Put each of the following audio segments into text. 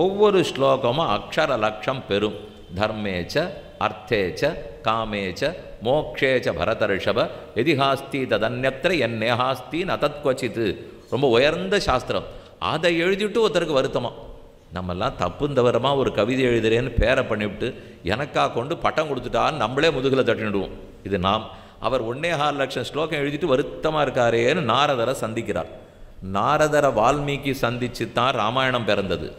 ஒவ்வொரு ஸ்லோகமும் அக்ஷர லட்சம் பெறும். தர்மேச்ச அர்த்தேச்ச காமேச்ச மோக்ஷேச்ச பரதர்ஷப எதிஹாஸ்தி ததன்யத்திர என்னேஹாஸ்தி நதத்வச்சித்து. ரொம்ப உயர்ந்த சாஸ்திரம். அதை எழுதிட்டு ஒருத்தருக்கு வருத்தமா, நம்மெல்லாம் தப்புந்தவரமாக ஒரு கவிதை எழுதுறேன்னு பேரை பண்ணிவிட்டு எனக்கா கொண்டு பட்டம் கொடுத்துட்டான்னு நம்மளே முதுகில் தட்டிடுவோம். இது நாம். அவர் 1.25 லட்சம் ஸ்லோகம் எழுதிட்டு வருத்தமாக இருக்காரேன்னு நாரதரை சந்திக்கிறார். நாரதரை வால்மீகி சந்திச்சு தான் ராமாயணம் பிறந்தது.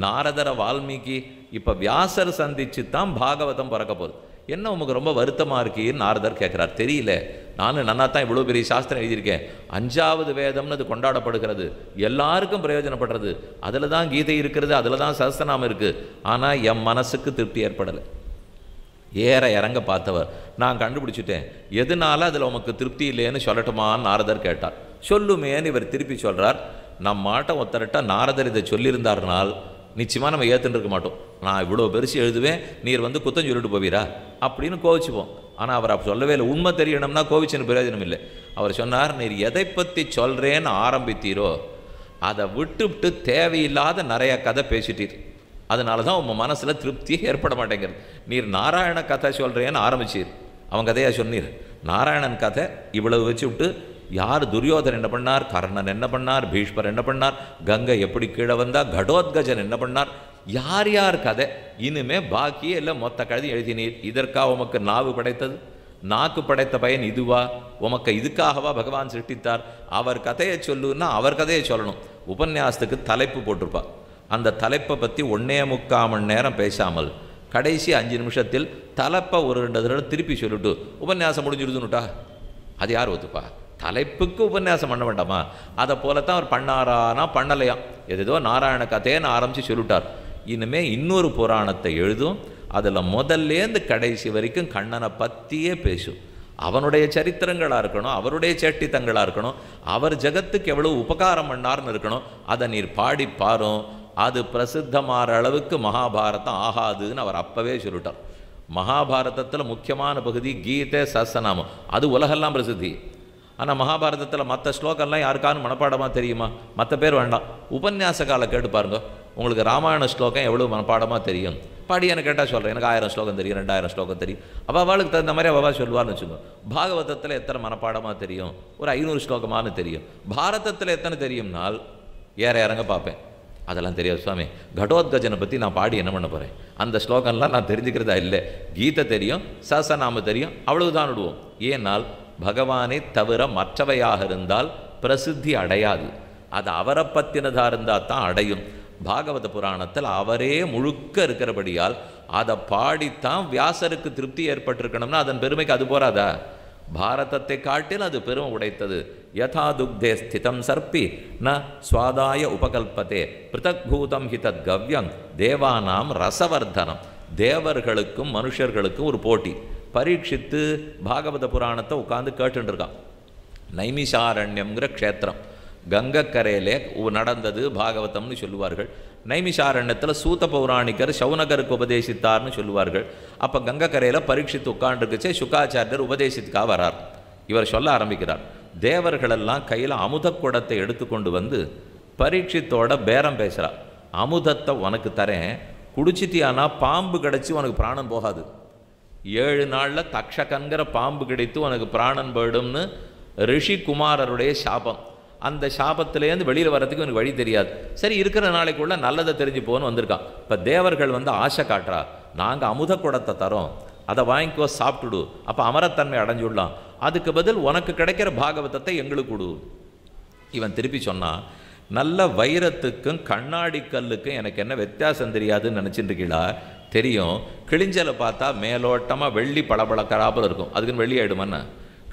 நாரதரை வால்மீகி இப்போ வியாசர் சந்திச்சு தான் பாகவதம் பிறக்க போகுது. என்ன உமக்கு ரொம்ப வருத்தமாக இருக்கீன்னு நாரதர் கேட்குறார். தெரியல, நானும் நன்னா தான் இவ்வளோ பெரிய சாஸ்திரம் எழுதியிருக்கேன். 5வது வேதம்னு அது கொண்டாடப்படுகிறது, எல்லாருக்கும் பிரயோஜனப்படுறது. அதில் தான் கீதை இருக்கிறது, அதில் தான் சஹஸ்ரநாமம் இருக்குது. ஆனால் என் மனசுக்கு திருப்தி ஏற்படலை. ஏற இறங்க பார்த்தவர், நான் கண்டுபிடிச்சிட்டேன், எதனால அதில் உமக்கு திருப்தி இல்லைன்னு சொல்லட்டுமான்னு நாரதர் கேட்டார். சொல்லுமேன்னு இவர் திருப்பி சொல்கிறார். நம்மாட்ட ஒருத்தர்கிட்ட நாரதர் இதை சொல்லியிருந்தாருனால் நிச்சயமாக நம்ம ஏற்றுன்னு இருக்க மாட்டோம். நான் இவ்வளோ பெருசு எழுதுவேன், நீர் வந்து குத்தம் சொல்லிட்டு போவீரா அப்படின்னு கோவிச்சுப்போம். ஆனால் அவர் அப்படி சொல்லவே இல்லை. உண்மை தெரியணும்னா கோவிச்சுன்னு பிரயோஜனம் இல்லை. அவர் சொன்னார், நீர் எதை பற்றி சொல்கிறேன்னு ஆரம்பித்தீரோ அதை விட்டுவிட்டு தேவையில்லாத நிறைய கதை பேசிட்டீர். அதனால தான் உங்கள் மனசில் திருப்தியே ஏற்பட மாட்டேங்கிறது. நீர் நாராயண கதை சொல்கிறேன்னு ஆரம்பிச்சீர், அவன் கதையாக சொன்னீர். நாராயணன் கதை இவ்வளவு வச்சு விட்டு யார் துரியோதன் என்ன பண்ணார், கர்ணன் என்ன பண்ணார், பீஷ்மர் என்ன பண்ணார், கங்கை எப்படி கீழே வந்தால், கடோத்கஜன் என்ன பண்ணார், யார் யார் கதை இனிமே பாக்கியே இல்லை மொத்த கதை எழுதினீர். இதற்காக உமக்கு நாவு படைத்தது? நாக்கு படைத்த பயன் இதுவா? உமக்கு இதுக்காகவா பகவான் சிருஷ்டித்தார்? அவர் கதையை சொல்லுன்னா அவர் கதையை சொல்லணும். உபன்யாசத்துக்கு தலைப்பு போட்டிருப்பார். அந்த தலைப்பை பற்றி 1.25 மணி நேரம் பேசாமல் கடைசி 5 நிமிஷத்தில் தலைப்பை ஒரு 2 தடவை திருப்பி சொல்லிட்டு உபன்யாசம் முடிஞ்சிடுதுன்னுட்டா அது யார் ஒத்துப்பா? தலைப்புக்கு உபன்யாசம் பண்ண வேண்டாமா? அதை போலத்தான் அவர் பண்ணாரானா பண்ணலையாம். ஏதோ நாராயண கதைன்னு ஆரம்பித்து சொல்லிட்டார். இனிமேல் இன்னொரு புராணத்தை எழுதும், அதில் முதல்லேருந்து கடைசி வரைக்கும் கண்ணனை பற்றியே பேசும். அவனுடைய சரித்திரங்களாக இருக்கணும், அவருடைய சேட்டித்தங்களாக இருக்கணும், அவர் ஜகத்துக்கு எவ்வளோ உபகாரம் பண்ணார்னு இருக்கணும். அதை நீர் பாடி பாரும், அது பிரசித்தமாகிற அளவுக்கு மகாபாரதம் ஆகாதுன்னு அவர் அப்போவே சொல்லிட்டார். மகாபாரதத்தில் முக்கியமான பகுதி கீதை சஹஸ்ரநாமம், அது உலகெல்லாம் பிரசித்தி. ஆனால் மகாபாரதத்தில் மற்ற ஸ்லோகம்லாம் யாருக்கானு மனப்பாடமாக தெரியுமா? மற்ற பேர் வேண்டாம், உபன்யாச காலை கேட்டு பாருங்க, உங்களுக்கு ராமாயண ஸ்லோகம் எவ்வளோ மனப்பாடமாக தெரியும். பாடியான்னு கேட்டால் சொல்கிறேன், எனக்கு 1000 ஸ்லோகம் தெரியும், 2000 ஸ்லோகம் தெரியும். அவளுக்கு தகுந்த மாதிரி அவள் சொல்லுவாள்னு வச்சுக்கோங்க. பாகவதத்தில் எத்தனை மனப்பாடமாக தெரியும்? ஒரு 500 ஸ்லோகமானு தெரியும். பாரதத்தில் எத்தனை தெரியும்னால் ஏற இறங்க பார்ப்பேன், அதெல்லாம் தெரியாது சுவாமி. கடோத்கஜனை பற்றி நான் பாடி என்ன பண்ண போகிறேன்? அந்த ஸ்லோகம்லாம் நான் தெரிஞ்சுக்கிறதா இல்லை. கீதை தெரியும், சஹஸ்ரநாமம் தெரியும், அவ்வளவுதான் விடுவோம். ஏனால் பகவானை தவிர மற்றவையாக இருந்தால் பிரசித்தி அடையாது. அது அவரை பற்றினதாக இருந்தால் தான் அடையும். பாகவத புராணத்தில் அவரே முழுக்க இருக்கிறபடியால் அதை பாடித்தான் வியாசருக்கு திருப்தி ஏற்பட்டிருக்கணும்னா அதன் பெருமைக்கு அது போராதா? பாரதத்தை காட்டில் அது பெருமை உடைத்தது. யதா துக்தே ஸ்திதம் சர்ப்பி ந சுவாதாய உபகல்பத்தே பிருதக் பூதம் ஹி தத் கவ்யம் தேவானாம் ரசவர்தனம். தேவர்களுக்கும் மனுஷர்களுக்கும் ஒரு போட்டி. பரீட்சித்து பாகவத புராணத்தை உட்காந்து கேட்டுருக்கான். நைமிஷாரண்யம்ங்கிற க்ஷேத்திரம் கங்கக்கரையிலே நடந்தது பாகவதம்னு சொல்லுவார்கள். நைமிஷாரண்யத்தில் சூத பௌராணிகர் சௌனகருக்கு உபதேசித்தார்னு சொல்லுவார்கள். அப்போ கங்கக்கரையில் பரீட்சித்து உட்காந்துருக்குச்சே சுகாச்சாரியர் உபதேசித்துக்காக வரார். இவர் சொல்ல ஆரம்பிக்கிறார். தேவர்களெல்லாம் கையில் அமுத குடத்தை எடுத்துக்கொண்டு வந்து பரீட்சித்தோட பேரம் பேசுகிறார். அமுதத்தை உனக்கு தரேன், குடிச்சிட்டியானா பாம்பு கிடச்சி உனக்கு பிராணம் போகாது. 7 நாளில் தக்ஷகன்கிற பாம்பு கிடைத்து உனக்கு பிராணன் போயிடும்னு ரிஷி குமாரருடைய சாபம். அந்த சாபத்திலேருந்து வெளியில் வர்றதுக்கு எனக்கு வழி தெரியாது. சரி, இருக்கிற நாளைக்குள்ள நல்லதை தெரிஞ்சு போன்னு வந்திருக்கான். இப்போ தேவர்கள் வந்து ஆசை காட்டுறா, நாங்கள் அமுத குடத்தை தரோம், அதை வாங்கிக்கோ, சாப்பிட்டுடு, அப்போ அமரத்தன்மை அடைஞ்சுடலாம், அதுக்கு பதில் உனக்கு கிடைக்கிற பாகவதத்தை எங்களுக்கு கொடு. இவன் திருப்பி சொன்னான், நல்ல வைரத்துக்கும் கண்ணாடி கல்லுக்கும் எனக்கு என்ன வித்தியாசம் தெரியாதுன்னு நினச்சிட்டு இருக்கீங்களா? தெரியும். கிழிஞ்சலை பார்த்தா மேலோட்டமாக வெள்ளி பளபளக்கராப்பில் இருக்கும், அதுக்குன்னு வெள்ளி ஆகிடுமான்னு.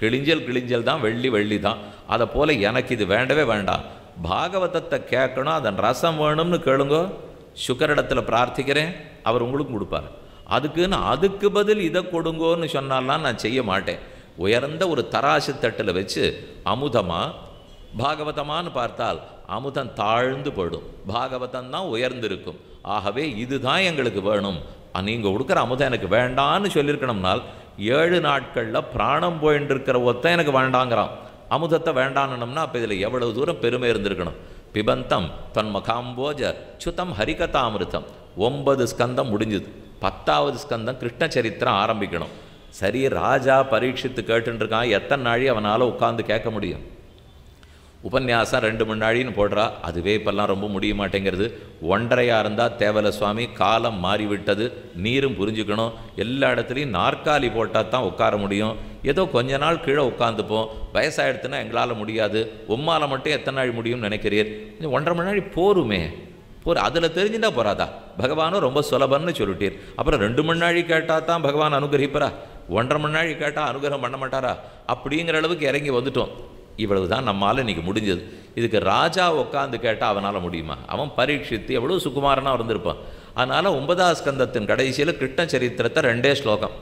கிழிஞ்சல் தான், வெள்ளி தான். அதை போல் எனக்கு இது வேண்டவே வேண்டாம். பாகவதத்தை கேட்கணும், அதன் ரசம் வேணும்னு கேளுங்கோ, சுக்கரிடத்தில் பிரார்த்திக்கிறேன், அவர் உங்களுக்கு கொடுப்பார். அதுக்கு பதில் இதை கொடுங்கோன்னு சொன்னாலாம் நான் செய்ய மாட்டேன். உயர்ந்த ஒரு தராசு தட்டில் வச்சு அமுதமா பாகவதமானு பார்த்தால் அமுதம் தாழ்ந்து போயிடும், பாகவதம் தான் உயர்ந்திருக்கும். ஆகவே இதுதான் எங்களுக்கு வேணும், நீங்கள் கொடுக்குற அமுதம் எனக்கு வேண்டான்னு சொல்லியிருக்கணும்னால் 7 நாட்களில் பிராணம் போயின்னு இருக்கிற ஒருத்தன் எனக்கு வேண்டாங்கிறான். அமுதத்தை வேண்டானோம்னா அப்போ இதில் எவ்வளவு தூரம் பெருமை இருந்திருக்கணும். பிபந்தம் தொன்மகாம்போஜ சுதம் ஹரிகதாமிருத்தம். 9 ஸ்கந்தம் முடிஞ்சுது. 10வது ஸ்கந்தம் கிருஷ்ண சரித்திரம் ஆரம்பிக்கணும். சரி, ராஜா பரீட்சித்து கேட்டுருக்கான், எத்தனை நாழி அவனால் உட்காந்து கேட்க முடியும்? உபன்யாசம் 2 மணி நாழின்னு போடுறா, அதுவே இப்போல்லாம் ரொம்ப முடிய மாட்டேங்கிறது. 1.5 இருந்தால் தேவலை சுவாமி, காலம் மாறிவிட்டது, நீரும் புரிஞ்சுக்கணும், எல்லா இடத்துலையும் நாற்காலி போட்டால் தான் உட்கார முடியும். ஏதோ கொஞ்ச நாள் கீழே உட்காந்துப்போம், வயசாகிடுத்துன்னா எங்களால் முடியாது, உம்மால் மட்டும் எத்தனை நாள் முடியும்னு நினைக்கிறீர்? 1.5 மணி நாள் போருமே, அதில் தெரிஞ்சுட்டா போறாதா? பகவானும் ரொம்ப சுலபம்னு சொல்லிட்டீர். அப்புறம் 2 மணி நாழி கேட்டால் தான் பகவான் அனுகிரகிப்பரா? 1.5 மணி நாழி கேட்டால் அனுகிரகம் பண்ண மாட்டாரா? அப்படிங்கிற அளவுக்கு இறங்கி வந்துட்டோம். இவ்வளவு தான் நம்மால் இன்றைக்கி முடிஞ்சது. இதுக்கு ராஜா உட்காந்து கேட்டால் அவனால் முடியுமா? அவன் பரீட்சித்து எவ்வளோ சுகுமாரனாக இருந்திருப்பான். அதனால் 9வது ஸ்கந்தத்தின் கடைசியில் கிருஷ்ண சரித்திரத்தை 2 ஸ்லோகம்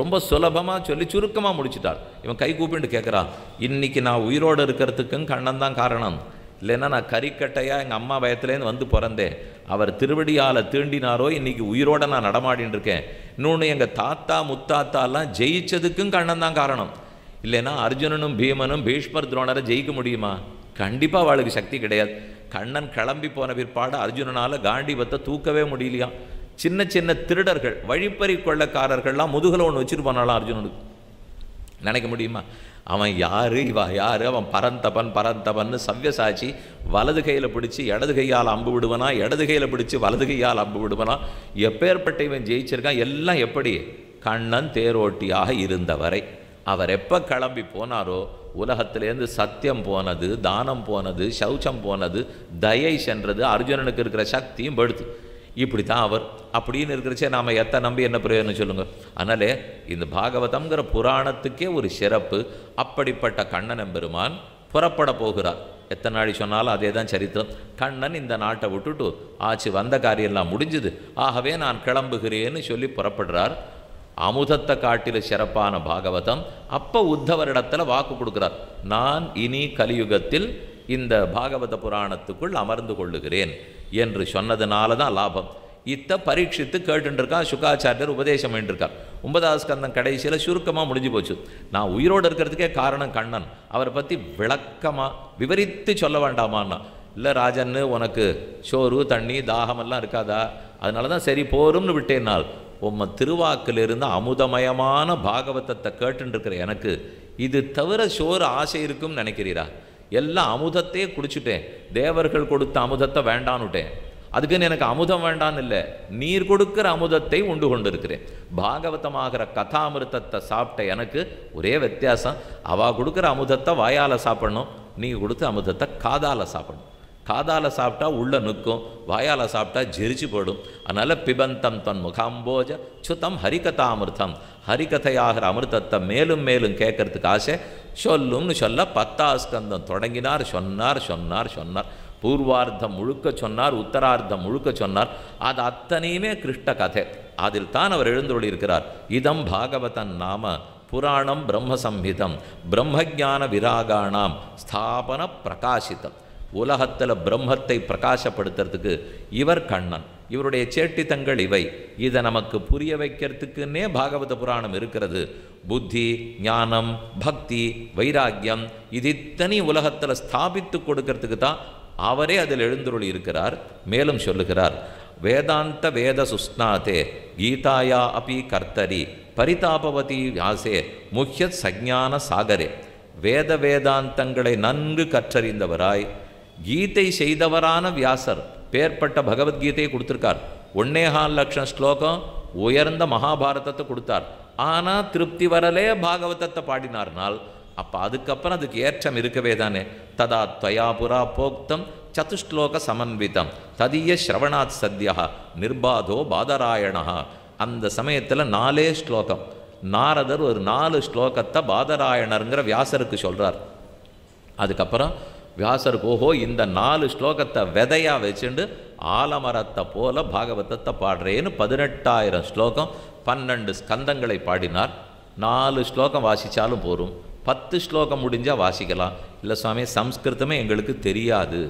ரொம்ப சுலபமாக சொல்லி சுருக்கமாக முடிச்சுட்டார். இவன் கை கூப்பிட்டு கேட்குறான், இன்றைக்கி நான் உயிரோடு இருக்கிறதுக்கும் கண்ணன் தான் காரணம், இல்லைன்னா நான் கறிக்கட்டையாக எங்கள் அம்மா பயத்துலேருந்து வந்து பிறந்தேன், அவர் திருவடியால் தீண்டினாரோ இன்றைக்கி உயிரோடு நான் நடமாடின்னு இருக்கேன். இன்னொன்று, எங்கள் தாத்தா முத்தாத்தாலாம் ஜெயிச்சதுக்கும் கண்ணன் தான் காரணம். இல்லைன்னா அர்ஜுனனும் பீமனும் பீஷ்மர் துரோணரை ஜெயிக்க முடியுமா? கண்டிப்பாக அவளுக்கு சக்தி கிடையாது. கண்ணன் கிளம்பி போன பிற்பாடு அர்ஜுனனால் காண்டிபத்தை தூக்கவே முடியலையா. சின்ன சின்ன திருடர்கள், வழிப்பறி கொள்ளக்காரர்கள்லாம் முதுகில் ஒன்று வச்சுட்டு போனாலும் அர்ஜுனனுக்கு நினைக்க முடியுமா? அவன் யார், இவா யார்? அவன் பரந்தபன்னு சவ்யசாட்சி, வலது கையில் பிடிச்சி இடது கையால் அம்பு விடுவனா, இடது கையில் பிடிச்சி வலது கையால் அம்பு விடுவனா, எப்பேற்பட்ட இவன் ஜெயிச்சிருக்கான். எல்லாம் எப்படி? கண்ணன் தேரோட்டியாக இருந்தவரை. அவர் எப்போ கிளம்பி போனாரோ உலகத்திலேருந்து சத்தியம் போனது, தானம் போனது, சௌச்சம் போனது, தயை சென்றது, அர்ஜுனனுக்கு இருக்கிற சக்தியும் படுத்து. இப்படி தான் அவர். அப்படின்னு இருக்கிறச்சே நாம் எத்தை நம்பி என்ன பிரயோஜனம் சொல்லுங்கள்? அதனாலே இந்த பாகவதம்ங்கிற புராணத்துக்கே ஒரு சிறப்பு. அப்படிப்பட்ட கண்ணன் பெருமான் புறப்பட போகிறார். எத்தனை நாளை சொன்னாலும் அதே தான் சரித்திரம். கண்ணன் இந்த நாட்டை விட்டுட்டு ஆச்சு, வந்த காரியெல்லாம் முடிஞ்சுது, ஆகவே நான் கிளம்புகிறேன்னு சொல்லி புறப்படுறார். அமுதத்தை காட்டில சிறப்பான பாகவதம். அப்போ உத்தவரிடத்தில் வாக்கு கொடுக்குறார், நான் இனி கலியுகத்தில் இந்த பாகவத புராணத்துக்குள் அமர்ந்து கொள்ளுகிறேன் என்று சொன்னதுனால தான் லாபம். பரீட்சித்து கேட்டுருக்கான். சுகாச்சாரியர் உபதேசம் பண்ணிட்டுருக்கார். 9வது ஸ்கந்தம் கடைசியில் சுருக்கமாக முடிஞ்சு போச்சு. நான் உயிரோடு இருக்கிறதுக்கே காரணம் கண்ணன். அவரை பற்றி விளக்கமாக விவரித்து சொல்ல வேண்டாமான்னா, இல்லை ராஜன்னு உனக்கு சோறு தண்ணி தாகமெல்லாம் இருக்காதா? அதனால தான் சரி போரும்னு விட்டேனால், உம்ம திருவாக்கிலிருந்து அமுதமயமான பாகவதத்தை கேட்டுருக்கிற எனக்கு இது தவிர சோறு ஆசை இருக்கும்னு நினைக்கிறீரா? எல்லாம் அமுதத்தையே குடிச்சுட்டேன், தேவர்கள் கொடுத்த அமுதத்தை வேண்டான்னுட்டேன். அதுக்குன்னு எனக்கு அமுதம் வேண்டான்னு இல்லை, நீர் கொடுக்கிற அமுதத்தை உண்டு கொண்டு இருக்கிறேன். பாகவதமாகிற கதாமிருத்தத்தை சாப்பிட்ட எனக்கு ஒரே வித்தியாசம், அவா கொடுக்குற அமுதத்தை வாயால் சாப்பிடணும், நீங்கள் கொடுத்த அமுதத்தை காதால் சாப்பிடணும். காதால் சாப்பிட்டா உள்ள நிற்கும், வாயால் சாப்பிட்டா ஜெரிச்சு போடும். அதனால் பிபந்தம் தன் முகாம்போஜ சுத்தம் ஹரிகதாமிருத்தம், ஹரிகதையாகிற அமிர்தத்தை மேலும் மேலும் கேட்கறதுக்கு ஆசை. சொல்லும்னு சொல்ல 10வது ஸ்கந்தம் தொடங்கினார். சொன்னார். பூர்வார்த்தம் முழுக்க சொன்னார், உத்தரார்த்தம் முழுக்க சொன்னார். அது அத்தனையுமே கிருஷ்ண கதை. அதில் தான் அவர் எழுந்தொழி இருக்கிறார். இதம் பாகவதன் நாம புராணம் பிரம்மசம்ஹிதம் பிரம்மஜான விராகாணாம் ஸ்தாபன பிரகாசித்தம். உலகத்தில் பிரம்மத்தை பிரகாசப்படுத்துறதுக்கு இவர் கண்ணன், இவருடைய சேட்டித்தங்கள் இவை. இதை நமக்கு புரிய வைக்கிறதுக்குன்னே பாகவத புராணம் இருக்கிறது. புத்தி, ஞானம், பக்தி, வைராக்கியம் இது இத்தனை உலகத்தில் ஸ்தாபித்து கொடுக்கறதுக்கு தான் அவரே அதில் எழுந்தருளி இருக்கிறார். மேலும் சொல்லுகிறார், வேதாந்த வேத சுஸ்நாதே கீதாயா அபி கர்த்தரி பரிதாபவதி வியாசே முக்கியத் சஜ்ஞான சாகரே. வேதாந்தங்களை நன்கு கற்றறிந்தவராய் கீதை செய்தவரான வியாசர் பேர்பட்ட பகவத்கீதையை கொடுத்துருக்கார். 1.25 லட்சம் ஸ்லோகம் உயர்ந்த மகாபாரதத்தை கொடுத்தார். ஆனால் திருப்தி வரலே பாகவதத்தை பாடினார்னால் அப்போ அதுக்கப்புறம் அதுக்கு ஏற்றம் இருக்கவே தானே. ததா துவயா புரா போக்தம் சதுஷ்லோக சமன்விதம் ததிய ஸ்ரவணாத் சத்யா நிர்பாதோ பாதராயணா. அந்த சமயத்தில் 4 ஸ்லோகம் நாரதர் ஒரு 4 ஸ்லோகத்தை பாதராயணருங்கிற வியாசருக்கு சொல்கிறார். அதுக்கப்புறம் வியாசருக்கு ஓஹோ இந்த 4 ஸ்லோகத்தை விதையாக வச்சுண்டு ஆலமரத்தை போல பாகவதத்தை பாடுறேன்னு 18,000 ஸ்லோகம் 12 ஸ்கந்தங்களை பாடினார். 4 ஸ்லோகம் வாசித்தாலும் போரும், 10 ஸ்லோகம் முடிஞ்சால் வாசிக்கலாம். இல்லை சுவாமி சம்ஸ்கிருதமே எங்களுக்கு தெரியாது,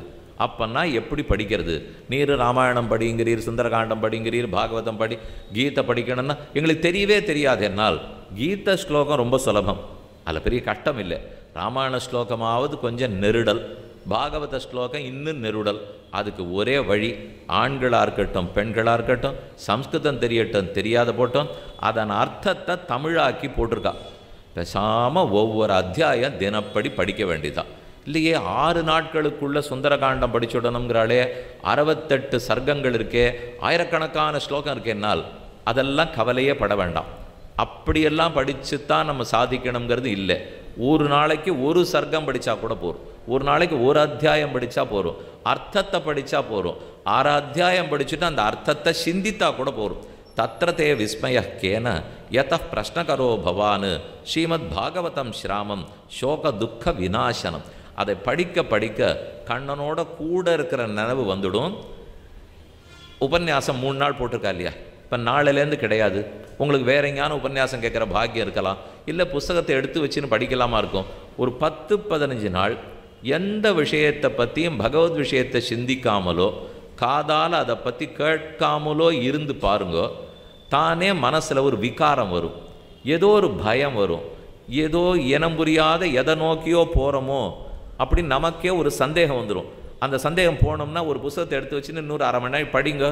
அப்பன்னா எப்படி படிக்கிறது? நீர் ராமாயணம் படிங்கிறீர், சுந்தரகாண்டம் படிங்கிறீர், பாகவதம் படி, கீதை படிக்கணும்னா எங்களுக்கு தெரியவே தெரியாது. என்னால் கீத ஸ்லோகம் ரொம்ப சுலபம், அதில் பெரிய கஷ்டம் இல்லை. ராமாயண ஸ்லோகமாவது கொஞ்சம் நெருடல், பாகவத ஸ்லோகம் இன்னும் நெருடல். அதுக்கு ஒரே வழி, ஆண்களாக இருக்கட்டும் பெண்களாக இருக்கட்டும், சம்ஸ்கிருதம் தெரியட்டும் தெரியாத போட்டோம், அதன் அர்த்தத்தை தமிழாக்கி போட்டிருக்கா. பேசாமல் ஒவ்வொரு அத்தியாயம் தினப்படி படிக்க வேண்டியதான். இல்லையே 6 நாட்களுக்குள்ளே சுந்தரகாண்டம் படிச்சுடணுங்கிறாளே, 68 சர்க்கங்கள் இருக்கே, ஆயிரக்கணக்கான ஸ்லோகம் இருக்கேன்னால் அதெல்லாம் கவலையே பட வேண்டாம். அப்படியெல்லாம் படித்து தான் நம்ம சாதிக்கணுங்கிறது இல்லை. ஒரு நாளைக்கு ஒரு சர்க்கம் படித்தா கூட போகும், ஒரு நாளைக்கு ஒரு அத்தியாயம் படித்தா போகிறோம், அர்த்தத்தை படித்தா போகிறோம். 6 அத்தியாயம் படிச்சுட்டு அந்த அர்த்தத்தை சிந்தித்தா கூட போகிறோம். தத்ரதே விஸ்மய கேன யத பிரஷ்னகரோ பவான் ஸ்ரீமத் பாகவதம் ஸ்ராமம் சோக துக்க விநாசனம். அதை படிக்க படிக்க கண்ணனோட கூட இருக்கிற நினைவு வந்துடும். உபன்யாசம் 3 நாள் போட்டிருக்கா இல்லையா, இப்போ நாளிலேருந்து கிடையாது. உங்களுக்கு வேற எங்கேயான உபன்யாசம் கேட்குற பாக்கியம் இருக்கலாம், இல்லை புஸ்தகத்தை எடுத்து வச்சுன்னு படிக்கலாமா இருக்கும். ஒரு 10-15 நாள் எந்த விஷயத்தை பற்றியும் பகவத் விஷயத்தை சிந்திக்காமலோ காதால் அதை பற்றி கேட்காமலோ இருந்து பாருங்கோ, தானே மனசில் ஒரு விகாரம் வரும், ஏதோ ஒரு பயம் வரும், ஏதோ இனம் புரியாத எதை நோக்கியோ போகிறோமோ அப்படின்னு நமக்கே ஒரு சந்தேகம் வந்துடும். அந்த சந்தேகம் போனோம்னா ஒரு புத்தகத்தை எடுத்து வச்சுன்னு இன்னொரு 1/2 மணி நேரம் படிங்க,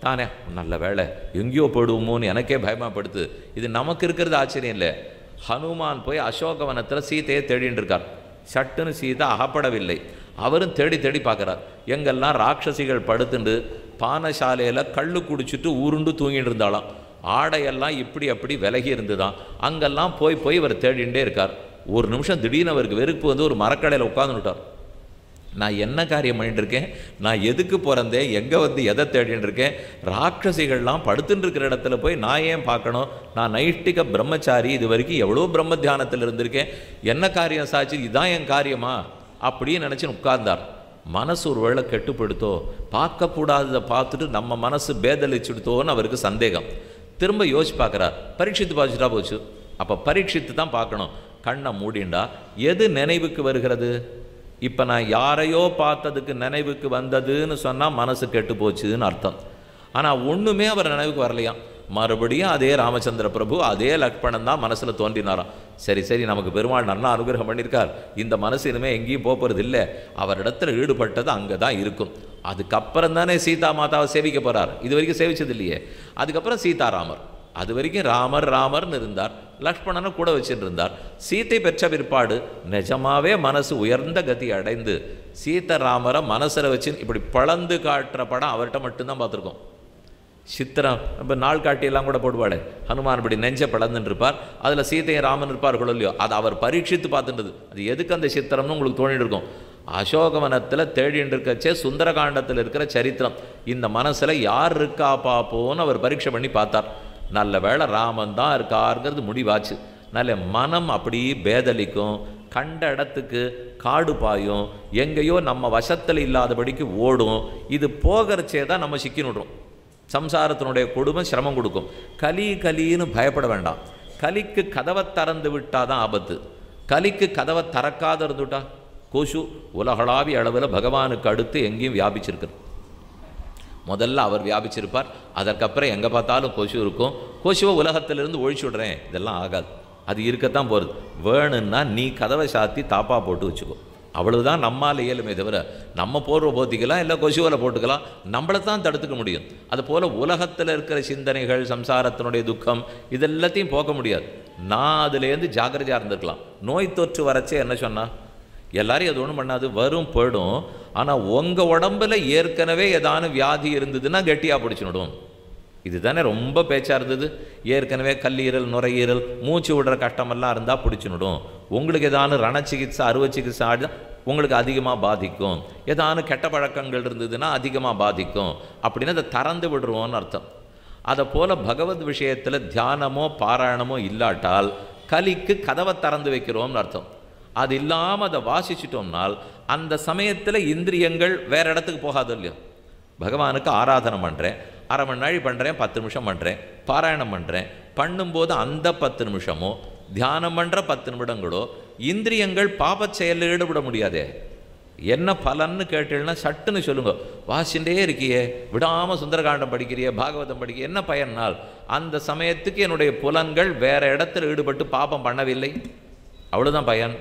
தானே நல்ல வேலை எங்கேயோ போடுவோமோன்னு எனக்கே பயமாகப்படுது. இது நமக்கு இருக்கிறது ஆச்சரியம் இல்லை. ஹனுமான் போய் அசோகவனத்தில் சீதையை தேடின்னு இருக்கார். சட்டுன்னு சீதை அகப்படவில்லை. அவரும் தேடி தேடி பார்க்குறார். எங்கெல்லாம் ராட்சசிகள் படுத்துண்டு பானசாலையில் கள்ளு குடிச்சிட்டு உருண்டு தூங்கிட்டு இருந்தாலாம், ஆடையெல்லாம் இப்படி அப்படி விலகி இருந்துதான், அங்கெல்லாம் போய் போய் இவர் தேடிகிட்டே இருக்கார். ஒரு நிமிஷம் திடீர்னு அவருக்கு வெறுப்பு வந்து ஒரு மரக்கடையில் உட்காந்துட்டார். நான் என்ன காரியம் பண்ணிட்டு இருக்கேன், நான் எதுக்கு பிறந்தேன், எங்கே வந்து எதை தேடின்னு இருக்கேன், ராட்சசிகள்லாம் படுத்துட்டு இருக்கிற இடத்துல போய் நான் ஏன் பார்க்கணும், நான் நைஷ்டிக பிரம்மச்சாரி, இது வரைக்கும் எவ்வளோ பிரம்ம தியானத்தில் இருந்திருக்கேன், என்ன காரியம் சாட்சி, இதுதான் என் காரியமா அப்படின்னு நினச்சின்னு உட்கார்ந்தார். மனசு ஒரு வேளை கெட்டுப்படுத்தோ, பார்க்கக்கூடாததை பார்த்துட்டு நம்ம மனசு பேதலிச்சுடுத்தோன்னு அவருக்கு சந்தேகம். திரும்ப யோசிச்சு பார்க்குறார். பரீட்சித்து பார்த்துட்டா போச்சு. அப்போ பரீட்சித்து தான் பார்க்கணும். கண்ணை மூடிண்டா எது நினைவுக்கு வருகிறது? இப்போ நான் யாரையோ பார்த்ததுக்கு நினைவுக்கு வந்ததுன்னு சொன்னால் மனசு கெட்டு போச்சுன்னு அர்த்தம். ஆனால் ஒன்றுமே அவர் நினைவுக்கு வரலையாம். மறுபடியும் அதே ராமச்சந்திர பிரபு அதே லக்ஷ்மணன் தான் மனசில் தோன்றினாராம். சரி சரி, நமக்கு பெருமாள் நல்லா அனுகிரகம் பண்ணியிருக்கார், இந்த மனசு இனிமேல் எங்கேயும் போகிறது இல்லை, அவரிடத்தில் ஈடுபட்டது அங்கே தான் இருக்கும். அதுக்கப்புறம் தானே சீதா மாதாவை சேவிக்க போகிறார், இது வரைக்கும் சேவிச்சது இல்லையே. அதுக்கப்புறம் சீதாராமர், அது வரைக்கும் ராமர் ராமர்னு இருந்தார், லக்ஷ்மணனை கூட வச்சுட்டு இருந்தார். சீத்தை பெற்ற பிற்பாடு நிஜமாவே மனசு உயர்ந்த கதி அடைந்து சீதாராமரை மனசில் வச்சு இப்படி பழந்து காட்டுற படம் அவர்கிட்ட மட்டும்தான் பார்த்துருக்கோம். சித்திரம் இப்போ நாள் காட்டியெல்லாம் கூட போடுவாள், ஹனுமான் இப்படி நெஞ்ச பழந்துன்னு இருப்பார், அதில் சீத்தையும் ராமன் இருப்பார்களோ இல்லையோ, அது அவர் பரீட்சித்து பார்த்துட்டது. அது எதுக்கு அந்த சித்திரம்னு உங்களுக்கு தோணிட்டு இருக்கும். அசோகவனத்தில் தேடின்னு இருக்கச்சே சுந்தரகாண்டத்தில் இருக்கிற சரித்திரம் இந்த மனசில் யார் இருக்கா பார்ப்போன்னு அவர் பரீட்சை பண்ணி பார்த்தார். நல்ல வேளை ராமன் தான் இருக்காருங்கிறது முடிவாச்சு. நல்ல மனம் அப்படி பேதலிக்கும், கண்ட இடத்துக்கு காடு பாயும், எங்கேயோ நம்ம வசத்தில் இல்லாதபடிக்கு ஓடும். இது போகிறச்சே தான் நம்ம சிக்கினுடுறோம். சம்சாரத்தினுடைய கொடுமை சிரமம் கொடுக்கும். கலி கலின்னு பயப்பட வேண்டாம். கலிக்கு கதவை திறந்து விட்டால் தான் ஆபத்து. கலிக்கு கதவை திறக்காத இருந்துவிட்டா கொசு உலகளாவிய அளவில் பகவானுக்கு அடுத்து எங்கேயும் வியாபிச்சிருக்கு. முதல்ல அவர் வியாபிச்சிருப்பார், அதற்கப்புறம் எங்கே பார்த்தாலும் கொசு இருக்கும். கொசுவை உலகத்திலிருந்து ஒழிச்சு விடுறேன், இதெல்லாம் ஆகாது. அது இருக்கத்தான் போகிறது. வேணும்னா நீ கதவை சாத்தி தாப்பா போட்டு வச்சுக்கோ, அவ்வளவுதான் நம்மால் இயலுமே தவிர நம்ம போர்வை போத்திக்கலாம், இல்லை கொசுவில் போட்டுக்கலாம், நம்மளை தான் தடுத்துக்க முடியும். அதுபோல் உலகத்தில் இருக்கிற சிந்தனைகள், சம்சாரத்தினுடைய துக்கம், இதெல்லாத்தையும் போக்க முடியாது. நான் அதுலேருந்து ஜாக்கிரதையாக இருந்திருக்கலாம். நோய் தொற்று வரச்சே என்ன சொன்னால், எல்லாரையும் அது ஒன்றும் பண்ணாது, வரும் போயிடும். ஆனால் உங்கள் உடம்பில் ஏற்கனவே ஏதான வியாதி இருந்ததுன்னா கெட்டியாக பிடிச்சிடும். இதுதானே ரொம்ப பேச்சாக இருந்தது. ஏற்கனவே கல்லீரல், நுரையீரல், மூச்சு விடுற கஷ்டமெல்லாம் இருந்தால் பிடிச்சிடும். உங்களுக்கு ஏதான ரண சிகிச்சை, அறுவை சிகிச்சை உங்களுக்கு அதிகமாக பாதிக்கும். ஏதான கெட்ட பழக்கங்கள் இருந்ததுன்னா அதிகமாக பாதிக்கும். அப்படின்னு அதை திறந்து விடுறோன்னு அர்த்தம். அதை போல் பகவத் விஷயத்தில் தியானமோ பாராயணமோ இல்லாட்டால் கலிக்கு கதவை திறந்து வைக்கிறோம்னு அர்த்தம். அது இல்லாமல் அதை வாசிச்சிட்டோம்னால் அந்த சமயத்தில் இந்திரியங்கள் வேறு இடத்துக்கு போகாது இல்லையோ. பகவானுக்கு ஆராதனை பண்ணுறேன், 1/2 மணி நேரம் பண்ணுறேன், 10 நிமிஷம் பண்ணுறேன், பாராயணம் பண்ணுறேன், பண்ணும்போது அந்த 10 நிமிஷமோ தியானம் பண்ணுற 10 நிமிடங்களோ இந்திரியங்கள் பாபச் செயலில் ஈடுபட முடியாதே. என்ன பலன்னு கேட்டீங்கன்னா சட்டுன்னு சொல்லுங்க. வாசிண்டே இருக்கியே, விடாமல் சுந்தரகாண்டம் படிக்கிறியே, பாகவதம் படிக்கிற, என்ன பயனால்? அந்த சமயத்துக்கு என்னுடைய புலன்கள் வேறு இடத்துல ஈடுபட்டு பாபம் பண்ணவில்லை, அவ்வளோதான் பயன்.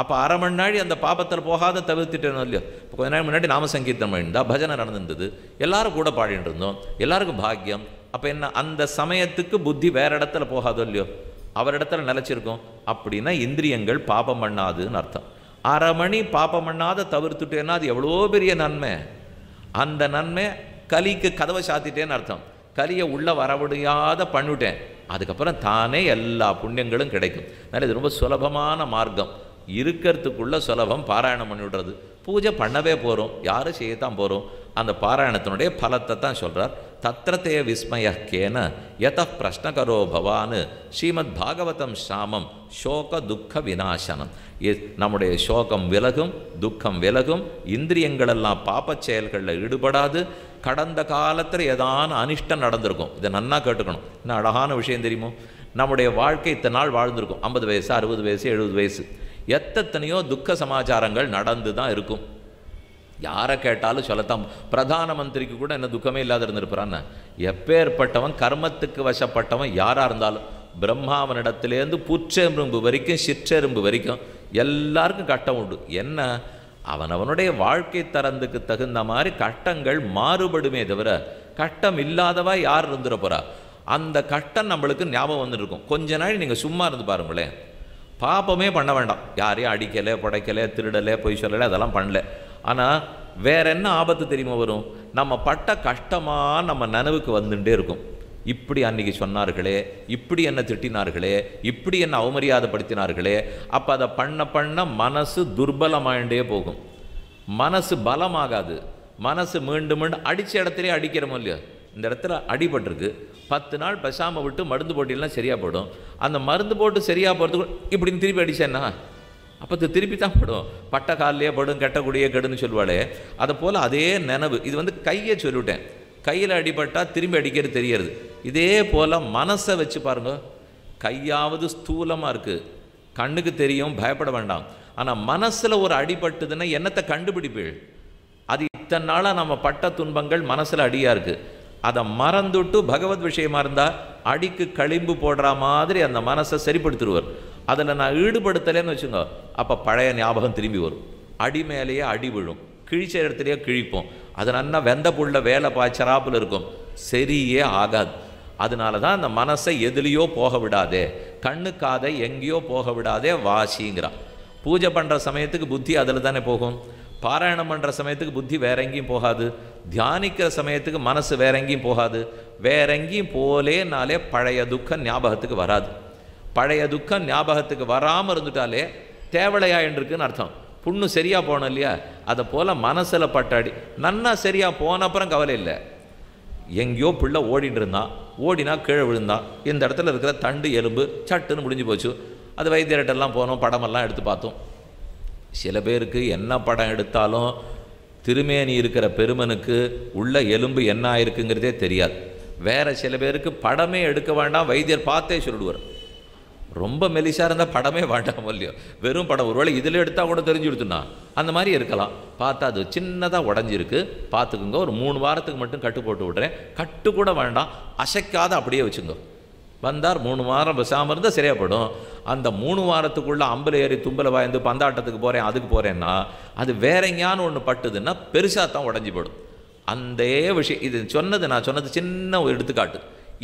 அப்போ அரை மணி நாள் அந்த பாபத்தில் போகாத தவிர்த்துட்டேனோ இல்லையோ. இப்போ கொஞ்ச நாள் முன்னாடி நாம சங்கீர்த்தனம் பண்ணியிருந்தா, பஜனை நடந்துருந்தது, எல்லாரும் கூட பாடிட்டு இருந்தோம், எல்லாருக்கும் பாக்கியம். அப்போ என்ன, அந்த சமயத்துக்கு புத்தி வேற இடத்துல போகாதோ இல்லையோ, அவரிடத்துல நிலச்சிருக்கும். அப்படின்னா இந்திரியங்கள் பாபம் பண்ணாதுன்னு அர்த்தம். அரை மணி பாபம் பண்ணாத தவிர்த்துட்டேன்னா அது எவ்வளோ பெரிய நன்மை. அந்த நன்மை கலிக்கு கதவை சாத்திட்டேன்னு அர்த்தம். கலியை உள்ள வரவிடையாத பண்ணிவிட்டேன், அதுக்கப்புறம் தானே எல்லா புண்ணியங்களும் கிடைக்கும். அதனால் இது ரொம்ப சுலபமான மார்க்கம். இருக்கிறதுக்குள்ள சுலபம் பாராயணம் பண்ணிவிடுறது. பூஜை பண்ணவே போகிறோம், யாரும் செய்யத்தான் போகிறோம். அந்த பாராயணத்தினுடைய பலத்தை தான் சொல்கிறார். தத்ரதே விஸ்மயக்கேன யத பிரஷ்னகரோ பவான் ஸ்ரீமத் பாகவதம் ஷாமம் சோக துக்க விநாசனம். நம்முடைய சோகம் விலகும், துக்கம் விலகும், இந்திரியங்களெல்லாம் பாப்பச் செயல்களில் ஈடுபடாது. கடந்த காலத்தில் ஏதான அனிஷ்டம் நடந்திருக்கும், இதை நன்னா கேட்டுக்கணும். இன்னும் அழகான விஷயம் தெரியுமோ, நம்முடைய வாழ்க்கை இத்தனை நாள் வாழ்ந்திருக்கும், 50 வயசு 60 வயசு 70 வயசு, எத்தனையோ துக்க சமாச்சாரங்கள் நடந்து தான் இருக்கும். யாரை கேட்டாலும் சொல்லத்தான். பிரதான மந்திரிக்கு கூட என்ன துக்கமே இல்லாத இருந்திருப்பான்னு. எப்பேற்பட்டவன் கர்மத்துக்கு வசப்பட்டவன் யாராக இருந்தாலும், பிரம்மாவனிடத்திலேருந்து புற்றெரும்பு வரைக்கும் சிற்றெரும்பு வரைக்கும் எல்லாருக்கும் கட்டம் உண்டு. என்ன, அவனவனுடைய வாழ்க்கை தரத்துக்கு தகுந்த மாதிரி கட்டங்கள் மாறுபடுமே தவிர கட்டம் இல்லாதவா யார் இருந்துட போகிறா. அந்த கட்டம் நம்மளுக்கு ஞாபகம் வந்துருக்கும். கொஞ்ச நாள் நீங்கள் சும்மா இருந்து பாருங்களேன், பாப்பமே பண்ண வேண்டாம், யாரையும் அடிக்கலை புடைக்கலை திருடலை பொய் சொல்லலை, அதெல்லாம் பண்ணல. ஆனால் வேற என்ன ஆபத்து தெரியுமா வரும், நம்ம பட்ட கஷ்டமாக நம்ம நினைவுக்கு வந்துட்டே இருக்கும். இப்படி அன்றைக்கி சொன்னார்களே, இப்படி என்ன திட்டினார்களே, இப்படி என்ன அவமரியாதைப்படுத்தினார்களே. அப்போ அதை பண்ண பண்ண மனசு துர்பலமாயிண்டே போகும், மனசு பலமாகாது. மனசு மீண்டும் மீண்டும் அடித்த இடத்துலேயே அடிக்கிறோமோ இல்லையோ, இந்த இடத்துல அடிபட்டிருக்கு, 10 நாள் பேசாமல் விட்டு மருந்து போட்டிலாம் சரியாக போடும். அந்த மருந்து போட்டு சரியாக போகிறதுக்கு இப்படின்னு திருப்பி அடித்தேன்னா அப்போ திருப்பி தான் படும். பட்ட காலிலே படும், கெட்டக்கூடியே கெடுன்னு சொல்லுவாளே, அதை போல் அதே நினைவு. இது கையை சொல்லிவிட்டேன், கையில் அடிபட்டால் திரும்பி அடிக்கிறது தெரியறது. இதே போல் மனசை வச்சு பாருங்க, கையாவது ஸ்தூலமாக இருக்குது, கண்ணுக்கு தெரியும், பயப்பட வேண்டாம். ஆனால் மனசில் ஒரு அடிபட்டுதுன்னா என்னத்தை கண்டுபிடிப்பீள்? அது இத்தனை நாளாக நம்ம பட்ட துன்பங்கள் மனசில் அடியாக இருக்குது. அதை மறந்துட்டு பகவத் விஷயமா இருந்தால் அடிக்கு களிம்பு போடுற மாதிரி அந்த மனசை சரிப்படுத்திடுவார். அதில் நான் ஈடுபடுத்தலேன்னு வச்சுங்க, அப்போ பழைய ஞாபகம் திரும்பி வரும். அடி மேலேயே அடி விழும், கிழிச்ச இடத்துலையே கிழிப்போம். அது நல்லா வெந்த புள்ள வேலை பாய்ச்சராப்பில் இருக்கும், சரியே ஆகாது. அதனால தான் அந்த மனசை எதுலேயோ போக விடாதே, கண்ணுக்காதை எங்கேயோ போக விடாதே வாசிங்கிறான். பூஜை பண்ணுற சமயத்துக்கு புத்தி அதில் தானே போகும், பாராயணம் பண்ணுற சமயத்துக்கு புத்தி வேற எங்கேயும் போகாது, தியானிக்கிற சமயத்துக்கு மனசு வேற எங்கேயும் போகாது. வேற எங்கேயும் போலேனாலே பழைய துக்கம் ஞாபகத்துக்கு வராது. பழைய துக்கம் ஞாபகத்துக்கு வராமல் இருந்துட்டாலே தேவலையாயின்றிருக்குன்னு அர்த்தம். புண்ணு சரியாக போகணும் இல்லையா, அதை போல் மனசில் பட்டாடி நன்னா சரியாக போன அப்புறம் கவலை இல்லை. எங்கேயோ பிள்ளை ஓடிட்டு இருந்தான், ஓடினா கீழே விழுந்தான், இந்த இடத்துல இருக்கிற தண்டு எலும்பு சட்டுன்னு முடிஞ்சு போச்சு. அது வைத்தியர்கிட்டெல்லாம் போனோம், படமெல்லாம் எடுத்து பார்த்தோம். சில பேருக்கு என்ன படம் எடுத்தாலும் திருமேனி இருக்கிற பெருமனுக்கு உள்ள எலும்பு என்ன ஆயிருக்குங்கிறதே தெரியாது. வேறு சில பேருக்கு படமே எடுக்க வேண்டாம், வைத்தியர் பார்த்தே சொல்லிடுவார். ரொம்ப மெலிசாக இருந்தால் படமே வேண்டாம் இல்லையோ, வெறும் படம் ஒருவேளை இதில் எடுத்தால் கூட தெரிஞ்சு கொடுத்துனா அந்த மாதிரி இருக்கலாம். பார்த்தா அது சின்னதாக உடஞ்சிருக்கு, பார்த்துக்குங்க, ஒரு 3 வாரத்துக்கு மட்டும் கட்டு போட்டு விட்றேன், கட்டு கூட வேண்டாம், அசைக்காத அப்படியே வச்சுங்க. வந்தார் 3 வாரம் பேசாமல் இருந்தால் சரியாக போடும். அந்த 3 வாரத்துக்குள்ளே அம்பல ஏறி தும்பலை வாய்ந்து பந்தாட்டத்துக்கு போகிறேன் அதுக்கு போகிறேன்னா அது வேற எங்கேயானு ஒன்று பட்டுதுன்னா பெருசாக தான் உடஞ்சி போடும். அந்த விஷயம் இது சொன்னது, நான் சொன்னது சின்ன ஒரு எடுத்துக்காட்டு.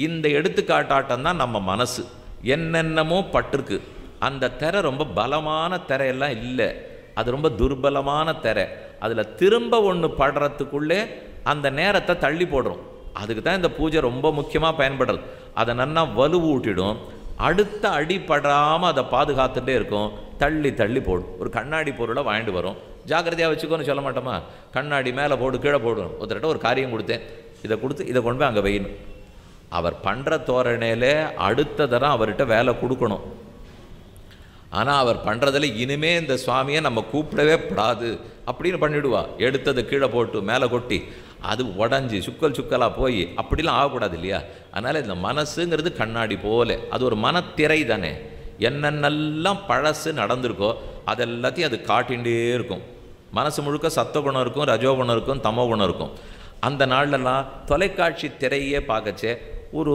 இந்த எடுத்துக்காட்டாட்டம் தான் நம்ம மனசு. என்னென்னமோ பட்டிருக்கு, அந்த திரை ரொம்ப பலமான திரையெல்லாம் இல்லை, அது ரொம்ப துர்பலமான திரை. அதில் திரும்ப ஒன்று படுறதுக்குள்ளே அந்த நேரத்தை தள்ளி போடுறோம். அதுக்கு தான் இந்த பூஜை ரொம்ப முக்கியமாக பயன்படுறது. அதை நன்னா வலுவூட்டிடும், அடுத்த அடி படாமல் அதை பாதுகாத்துட்டே இருக்கும். தள்ளி தள்ளி போடும். ஒரு கண்ணாடி பொருளை வாங்கிட்டு வரும், ஜாக்கிரதையாக வச்சுக்கோன்னு சொல்ல மாட்டோமா, கண்ணாடி மேலே போடு கீழே போடணும். ஒருத்தர்கிட்ட ஒரு காரியம் கொடுத்தேன், இதை கொடுத்து இதை கொண்டு போய் அங்கே வையணும். அவர் பண்ணுற தோரணையிலே அடுத்த தரம் அவர்கிட்ட வேலை கொடுக்கணும். ஆனால் அவர் பண்ணுறதில் இனிமே இந்த சுவாமியை நம்ம கூப்பிடவே படாது அப்படின்னு பண்ணிவிடுவா. எடுத்ததை கீழே போட்டு மேலே கொட்டி அது உடஞ்சி சுக்கல் சுக்கலாக போய் அப்படிலாம் ஆகக்கூடாது இல்லையா. அதனால் இந்த மனசுங்கிறது கண்ணாடி போல, அது ஒரு மனத்திரை தானே. என்னென்னலாம் பழசு நடந்திருக்கோ அதெல்லாத்தையும் அது காட்டிகிட்டே இருக்கும். மனசு முழுக்க சத்தகுணம் இருக்கும், ரஜோகுணம் இருக்கும், தமோகுணம் இருக்கும். அந்த நாள்லலாம் தொலைக்காட்சி திரையே பார்க்கச்சே ஒரு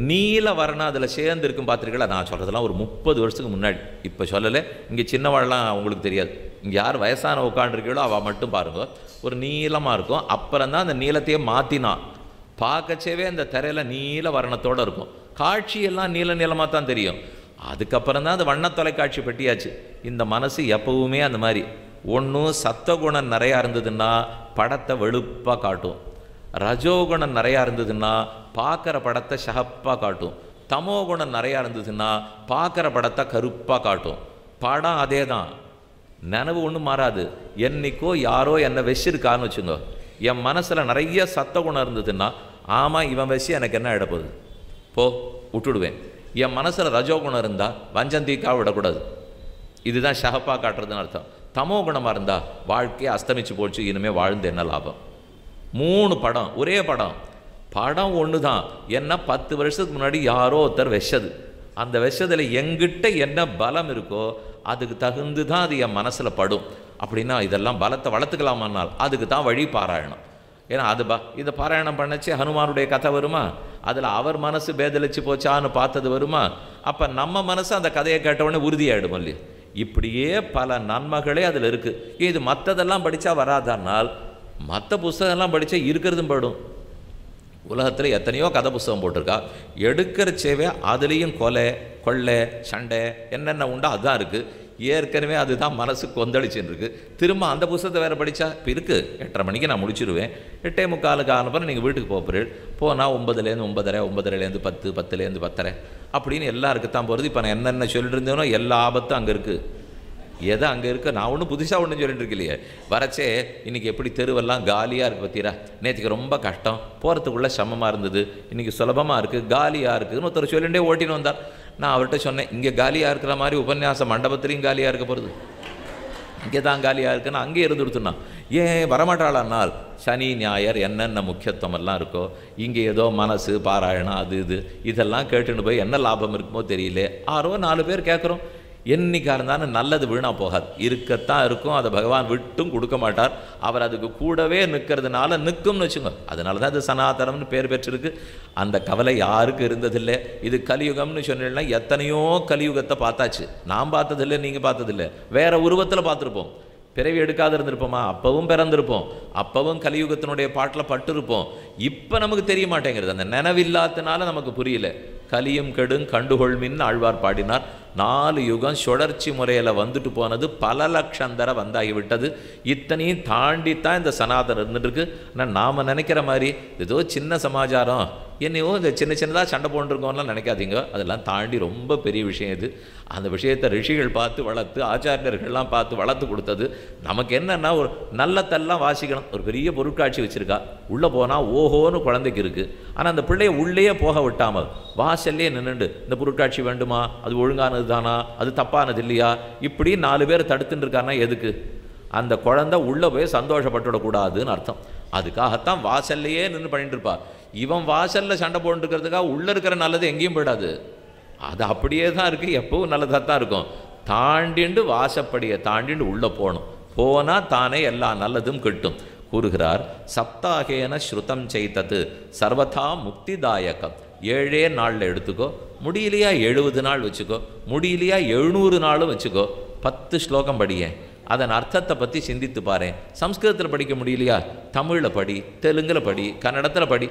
நீல வர்ணம் அதில் சேர்ந்துருக்கும் பார்த்துருக்கல. நான் சொல்கிறதெல்லாம் ஒரு 30 வருஷத்துக்கு முன்னாடி, இப்போ சொல்லலை. இங்கே சின்னவாள்லாம் உங்களுக்கு தெரியாது. இங்கே யார் வயசான உட்காண்டிருக்கீங்களோ அவள் மட்டும் பாருங்க, ஒரு நீளமாக இருக்கும். அப்புறம் தான் அந்த நீளத்தையே மாற்றினான். பார்க்கச்சேவே அந்த திரையில் நீல வர்ணத்தோடு இருக்கும். காட்சியெல்லாம் நீல நீளமாக தான் தெரியும். அதுக்கப்புறம் தான் அந்த வண்ண தொலைக்காட்சி பெட்டியாச்சு. இந்த மனசு எப்பவுமே அந்த மாதிரி. ஒன்றும் சத்தகுணம் நிறையா இருந்ததுன்னா படத்தை வெளுப்பாக காட்டும், ரஜோகுணம் நிறையா இருந்ததுன்னா பார்க்குற படத்தை ஷகப்பாக காட்டும், தமோகுணம் நிறையா இருந்ததுன்னா பார்க்குற படத்தை கருப்பாக காட்டும். படம் அதே தான், நினைவு ஒன்றும் மாறாது. என்னைக்கோ யாரோ என்னை வச்சிருக்கான்னு வச்சுங்க, என் மனசில் நிறைய சத்தகுணம் இருந்ததுன்னா ஆமாம் இவன் வச்சு எனக்கு என்ன இடப்போகுது போ விட்டுடுவேன். என் மனசில் ரஜோகுணம் இருந்தால் வஞ்சந்தீக்காக விடக்கூடாது. இதுதான் ஷகப்பாக காட்டுறதுன்னு அர்த்தம். தமோ குணமாக இருந்தால் வாழ்க்கையை அஸ்தமிச்சு போச்சு, இனிமேல் வாழ்ந்து என்ன லாபம். 3 படம் ஒரே படம். படம் ஒன்று தான். என்ன 10 வருஷத்துக்கு முன்னாடி யாரோ ஒருத்தர் வெச்சது. அந்த வெச்சதில் எங்கிட்ட என்ன பலம் இருக்கோ அதுக்கு தகுந்து தான் அது என் மனசில் படும். அப்படின்னா இதெல்லாம் பலத்தை வளர்த்துக்கலாமானால் அதுக்கு தான் வழி பாராயணம். ஏன்னா அது இதை பாராயணம் பண்ணச்சு ஹனுமானுடைய கதை வருமா? அதில் அவர் மனசு பேதலிச்சு போச்சான்னு பார்த்தது வருமா? அப்போ நம்ம மனசு அந்த கதையை கேட்டவுடனே உறுதியாயிடும் இல்லையா? இப்படியே பல நன்மைகளே அதில் இருக்குது. இது மற்றதெல்லாம் படித்தா வராதனால் மற்ற புஸ்தகம்லாம் படித்தா இருக்கிறதும் படும். உலகத்தில் எத்தனையோ கதை புஸ்தகம் போட்டிருக்கா. எடுக்கிற சேவை அதுலேயும் கொலை கொள்ளை சண்டை என்னென்ன உண்டோ அதுதான் இருக்குது. ஏற்கனவே அதுதான் மனசு கொந்தளிச்சுன்னு இருக்குது. திரும்ப அந்த புத்தகத்தை வேறு படித்தா இப்போ இருக்குது. 8:30 மணிக்கு நான் முடிச்சிடுவேன். 8:45 ஆனப்பறம் நீங்கள் வீட்டுக்கு போகிறீர்கள். போனால் 9லேருந்து 9:30, 9:30லேருந்து 10, 10லேருந்து 10:30 அப்படின்னு எல்லாருக்கு தான் போகிறது. இப்போ நான் என்னென்ன சொல்லிட்டு இருந்தேனோ எல்லா ஆபத்தும் அங்கே இருக்குது. எதை அங்கே இருக்குது? நான் ஒன்றும் புதுசாக ஒன்றும் சொல்லிட்டு இருக்கலையே. வரச்சே இன்றைக்கி எப்படி தெருவெல்லாம் காலியாக இருக்குது பற்றிரா. நேற்றுக்கு ரொம்ப கஷ்டம், போகிறதுக்குள்ளே சிரமமாக இருந்தது, இன்றைக்கி சுலபமாக இருக்குது, காலியாக இருக்குதுன்னு ஒருத்தர் சொல்லிகிட்டே ஓட்டின்னு வந்தார். நான் அவர்கிட்ட சொன்னேன், இங்கே காலியாக இருக்கிற மாதிரி உபன்யாச மண்டபத்துலேயும் காலியாக இருக்க போகிறது, இங்கே தான் காலியாக இருக்குன்னு அங்கே இருந்து கொடுத்துனா ஏன் வரமாட்டாளானால் சனி ஞாயிறு என்னென்ன முக்கியத்துவமெல்லாம் இருக்கோ இங்கே ஏதோ மனசு பாராயணம் அது இதெல்லாம் கேட்டுன்னு போய் என்ன லாபம் இருக்குமோ தெரியல. 4 பேர் கேட்குறோம். என்னைக்காக இருந்தாலும் நல்லது வீணாக போகாது, இருக்கத்தான் இருக்கும். அதை பகவான் விட்டும் கொடுக்க மாட்டார். அவர் அதுக்கு கூடவே நிற்கிறதுனால நிற்கும்னு வச்சுங்க. அதனால தான் இது சனாதனம்னு பேர் பெற்றிருக்கு. அந்த கவலை யாருக்கும் இருந்ததில்லை. இது கலியுகம்னு சொன்னீங்கன்னா எத்தனையோ கலியுகத்தை பார்த்தாச்சு. நான் பார்த்ததில்லை, நீங்கள் பார்த்ததில்லை, வேற உருவத்தில் பார்த்துருப்போம். பிறவி எடுக்காது இருந்திருப்போமா? அப்பவும் பிறந்திருப்போம், அப்பவும் கலியுகத்தினுடைய பாட்டில் பட்டிருப்போம். இப்போ நமக்கு தெரிய மாட்டேங்கிறது. அந்த நினைவில்லாதனால நமக்கு புரியல. கலியும் கெடும் கண்டுகொள்மின்னு ஆழ்வார் பாடினார். 4 யுகம் சுழற்சி முறையில் வந்துட்டு போனது பல லட்சம் தர வந்தாகிவிட்டது. இத்தனையும் தாண்டித்தான் இந்த சனாதனம் இருந்துட்டுருக்கு. ஆனால் நாம் நினைக்கிற மாதிரி ஏதோ சின்ன சமாச்சாரம், என்னையோ இந்த சின்னதாக சண்டை போட்டுருக்கோம்லாம் நினைக்காதீங்க. அதெல்லாம் தாண்டி ரொம்ப பெரிய விஷயம் இது. அந்த விஷயத்தை ரிஷிகள் பார்த்து வளர்த்து, ஆச்சாரியர்கள்லாம் பார்த்து வளர்த்து கொடுத்தது. நமக்கு என்னென்னா ஒரு நல்லத்தெல்லாம் வாசிக்கணும். ஒரு பெரிய பொருட்காட்சி வச்சுருக்கா, உள்ளே போனால் ஓஹோன்னு குழந்தைக்கு இருக்குது. ஆனால் அந்த பிள்ளையை உள்ளேயே போக விட்டாமல் வாசல்லே நின்றுண்டு இந்த பொருட்காட்சி வேண்டுமா, அது ஒழுங்கானது தானா, அது தப்பானது இல்லையா, இப்படி 4 பேர் தடுத்துட்டு இருக்காருன்னா எதுக்கு? அந்த குழந்தை உள்ளே போய் சந்தோஷப்பட்டுவிடக்கூடாதுன்னு அர்த்தம். அதுக்காகத்தான் வாசல்லையே நின்று பண்ணிட்டு இருப்பா. இவன் வாசலில் சண்டை போட்டுருக்கிறதுக்காக உள்ளே இருக்கிற நல்லது எங்கேயும் போயிடாது. அது அப்படியே தான் இருக்குது, எப்பவும் நல்லதாக தான் இருக்கும். தாண்டிண்டு வாசப்படியை தாண்டிண்டு உள்ளே போகணும். போனால் தானே எல்லா நல்லதும் கிட்டும். கூறுகிறார், சப்தாகேன ஸ்ருதம் செய்தது சர்வதா முக்திதாயகம். 7 நாளில் எடுத்துக்கோ, முடியலையா 70 நாள் வச்சுக்கோ, முடியலையா 700 நாளும் வச்சுக்கோ. 10 ஸ்லோகம் படியேன், அதன் அர்த்தத்தை பற்றி சிந்தித்து பாரு. சம்ஸ்கிருதத்தில் படிக்க முடியலையா தமிழில் படி, தெலுங்கில் படி, கன்னடத்தில் படி.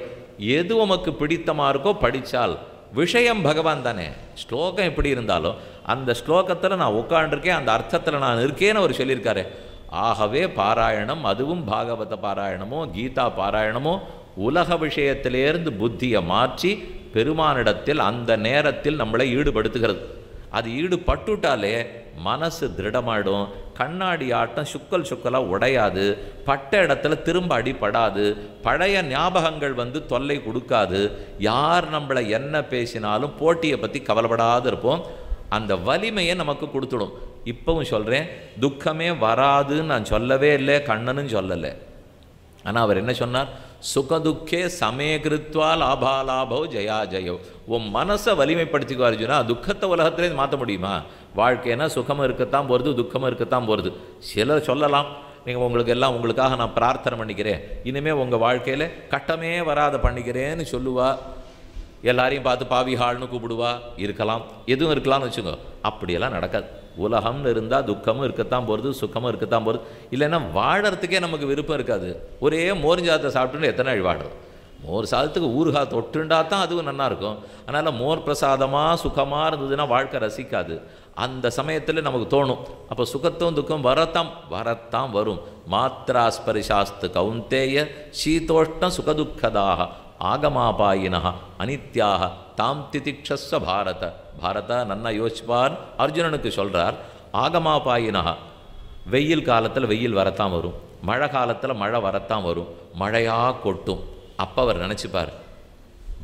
எது உமக்கு பிடித்தமாக இருக்கோ படித்தால் விஷயம் பகவான் தானே. ஸ்லோகம் எப்படி இருந்தாலும் அந்த ஸ்லோகத்தில் நான் உட்காண்டிருக்கேன், அந்த அர்த்தத்தில் நான் இருக்கேன்னு அவர் சொல்லியிருக்காரு. ஆகவே பாராயணம், அதுவும் பாகவத பாராயணமோ கீதா பாராயணமோ, உலக விஷயத்திலேருந்து புத்தியை மாற்றி பெருமானிடத்தில் அந்த நேரத்தில் நம்மளை ஈடுபடுத்துகிறது. அது ஈடுபட்டுட்டாலே மனசு திருடமாயிடும். கண்ணாடி ஆட்டம் சுக்கலாக உடையாது, பட்ட இடத்துல திரும்ப அடிப்படாது, பழைய ஞாபகங்கள் தொல்லை கொடுக்காது. யார் நம்மளை என்ன பேசினாலும் போட்டியை பற்றி கவலைப்படாது இருப்போம். அந்த வலிமையை நமக்கு கொடுத்துடும். இப்பவும் சொல்கிறேன், துக்கமே வராதுன்னு நான் சொல்லவே இல்லை, கண்ணனும் சொல்லலை. ஆனால் அவர் என்ன சொன்னார்? சுகதுக்கே சமேகிருத்வா லாபாலாபோ ஜயா ஜயோ. உன் மனசை வலிமைப்படுத்திக்கோ அர்ஜுனா. துக்கத்தை உலகத்திலே மாற்ற முடியுமா? வாழ்க்கைனா சுகமாக இருக்கத்தான் போகிறது, துக்கமாக இருக்கத்தான் போகிறது. சிலர் சொல்லலாம், நீங்கள் உங்களுக்கு எல்லாம் உங்களுக்காக நான் பிரார்த்தனை பண்ணிக்கிறேன், இனிமேல் உங்கள் வாழ்க்கையில் கட்டமே வராத பண்ணிக்கிறேன்னு சொல்லுவா. எல்லாரையும் பார்த்து பாவிஹாள்னு கூப்பிடுவா, இருக்கலாம், எதுவும் இருக்கலாம்னு வச்சுக்கோ. அப்படியெல்லாம் நடக்காது. உலகம்னு இருந்தால் துக்கமும் இருக்கத்தான் போகிறது, சுக்கமும் இருக்கத்தான் போகிறது. இல்லைன்னா வாழறதுக்கே நமக்கு விருப்பம் இருக்காது. ஒரே மோர் சாதத்தை சாப்பிட்டுன்னு எத்தனை நாள் வாடுறோம்? மோர் சாதத்துக்கு ஊறுகாய் தொட்டுண்டா தான் அதுவும் நல்லாயிருக்கும். அதனால் மோர் பிரசாதமாக சுகமாக இருந்ததுன்னா வாழ்க்கை ரசிக்காது. அந்த சமயத்தில் நமக்கு தோணும், அப்போ சுகத்தும் துக்கம் வரத்தான் வரும். மாத்திராஸ்பரிசாஸ்து கௌந்தேய சீதோஷ்ண சுகதுக்கதாக ஆகமாபாயினா அனித்யாக தாம் திதிக்ஷஸ்வ பாரத. பாரத நன்னா யோசிப்பார் அர்ஜுனனுக்கு சொல்கிறார். ஆகமாபாயினா, வெயில் காலத்தில் வெயில் வரத்தான் வரும், மழை காலத்தில் மழை வரத்தான் வரும், மழையாக கொட்டும். அப்போ அவர் நினச்சிப்பார்,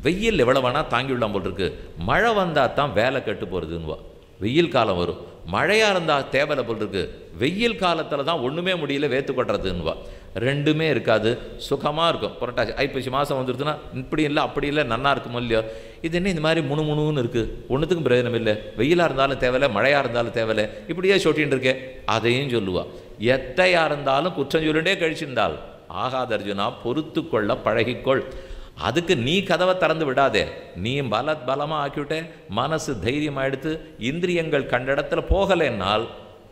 வெயில் எவ்வளோ வேணால் தாங்கிவிடலாம் போல் இருக்கு, மழை வந்தால் தான் வேலை கெட்டு போகிறதுன்னுவா. வெயில் காலம் வரும், மழையாக இருந்தால் தேவையில்லை போல் இருக்கு, வெயில் காலத்தில் தான் ஒன்றுமே முடியல வேத்து கொட்டுறதுன்னுவா. ரெண்டுமே இருக்காது, சுகமாக இருக்கும். புரட்டாசி ஐப்பசி மாதம் வந்துடுதுன்னா இப்படி இல்லை அப்படி இல்லை நன்னா இருக்கும் இல்லையோ. இது என்ன இந்த மாதிரி முணுமுணுன்னு இருக்குது, ஒன்றுத்துக்கும் பிரயோஜனம் இல்லை, வெயிலாக இருந்தாலும் தேவையில்லை, மழையாக இருந்தாலும் தேவையில்லை, இப்படியே சொட்டின்னு இருக்கே, அதையும் சொல்லுவா. எத்தையாக இருந்தாலும் குற்றம் சொல்லிட்டே கழிச்சிருந்தால் ஆகாத அர்ஜுனா, பொறுத்து கொள்ள பழகிக்கொள். அதுக்கு நீ கதவை திறந்து விடாதே. நீ பலமாக ஆக்கிவிட்டே, மனசு தைரியமாகிடுத்து, இந்திரியங்கள் கண்ட இடத்துல போகலைன்னால்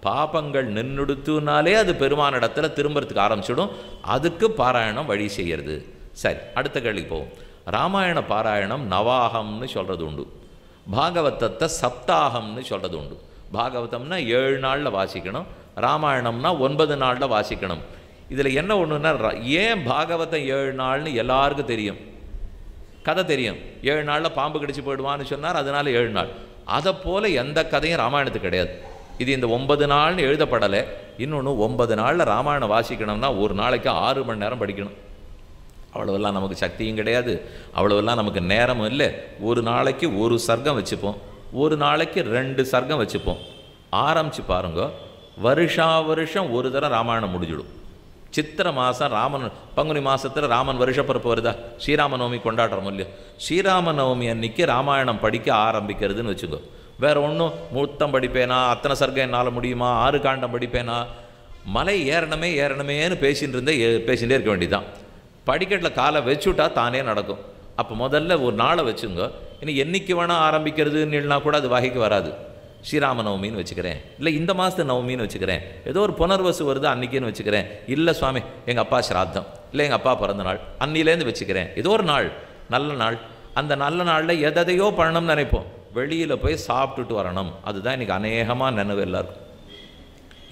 பாபங்கள் நின்றுடுத்துனாலே அது பெருமான இடத்துல திரும்பறதுக்கு ஆரம்பிச்சிடும். அதுக்கு பாராயணம் வழி செய்கிறது. சரி, அடுத்த கேள்விக்கு போவோம். ராமாயண பாராயணம் நவாகம்னு சொல்கிறது உண்டு, பாகவதத்தை சப்தாகம்னு சொல்கிறது உண்டு. பாகவதம்னா 7 நாளில் வாசிக்கணும், ராமாயணம்னா 9 நாளில் வாசிக்கணும். இதில் என்ன ஒன்றுன்னா, ஏன் பாகவதம் 7 நாள்னு எல்லாருக்கும் தெரியும், கதை தெரியும். 7 நாளில் பாம்பு கடிச்சு போயிடுவான்னு சொன்னார், அதனால 7 நாள். அதை போல் எந்த கதையும் ராமாயணத்துக்கு கிடையாது. இது இந்த 9 நாள்னு எழுதப்படலை. இன்னொன்று, 9 நாளில் ராமாயணம் வாசிக்கணும்னா ஒரு நாளைக்கு 6 மணி நேரம் படிக்கணும். அவ்வளோவெல்லாம் நமக்கு சக்தியும் கிடையாது, அவ்வளோவெல்லாம் நமக்கு நேரமும் இல்லை. ஒரு நாளைக்கு ஒரு சர்க்கம் வச்சுப்போம், ஒரு நாளைக்கு 2 சர்க்கம் வச்சுப்போம். ஆரம்பித்து பாருங்க, வருஷம் ஒரு தடவை ராமாயணம் முடிஞ்சிடும். சித்திரை மாதம் ராமன், பங்குனி மாதத்தில் ராமன் வருஷப்பிறப்பு வருதா, ஸ்ரீராமநவமி கொண்டாடுறோம் இல்லையோ, ஸ்ரீராமநவமி அன்னைக்கு ராமாயணம் படிக்க ஆரம்பிக்கிறதுன்னு வச்சுக்கோ. வேறு ஒன்றும் முத்தம் படிப்பேனா, அத்தனை சர்க்கம் என்னால் முடியுமா, 6 காண்டம் படிப்பேனா, மலை ஏறணுமேன்னு பேசிகிட்டே இருக்க வேண்டியதுதான். படிக்கட்டில் காலை வச்சுட்டா தானே நடக்கும். அப்போ முதல்ல ஒரு நாளை வச்சுங்க. இன்னும் என்றைக்கு வேணால் ஆரம்பிக்கிறதுன்னா கூட அது வகைக்கு வராது. ஸ்ரீராம நவமின்னு வச்சுக்கிறேன், இல்லை இந்த மாதத்து நவமின்னு வச்சுக்கிறேன், ஏதோ ஒரு புனர்வசு வருது அன்றைக்கின்னு வச்சுக்கிறேன், இல்லை சுவாமி எங்கள் அப்பா ஸ்ராத்தம், இல்லை எங்கள் அப்பா பிறந்த நாள், அன்னிலேருந்து வச்சுக்கிறேன். ஏதோ ஒரு நாள், நல்ல நாள். அந்த நல்ல நாளில் எதையோ பண்ணணும்னு நினைப்போம், வெளியில் போய் சாப்பிட்டுட்டு வரணும். அதுதான் இன்றைக்கி அநேகமாக நினைவு எல்லாருக்கும்.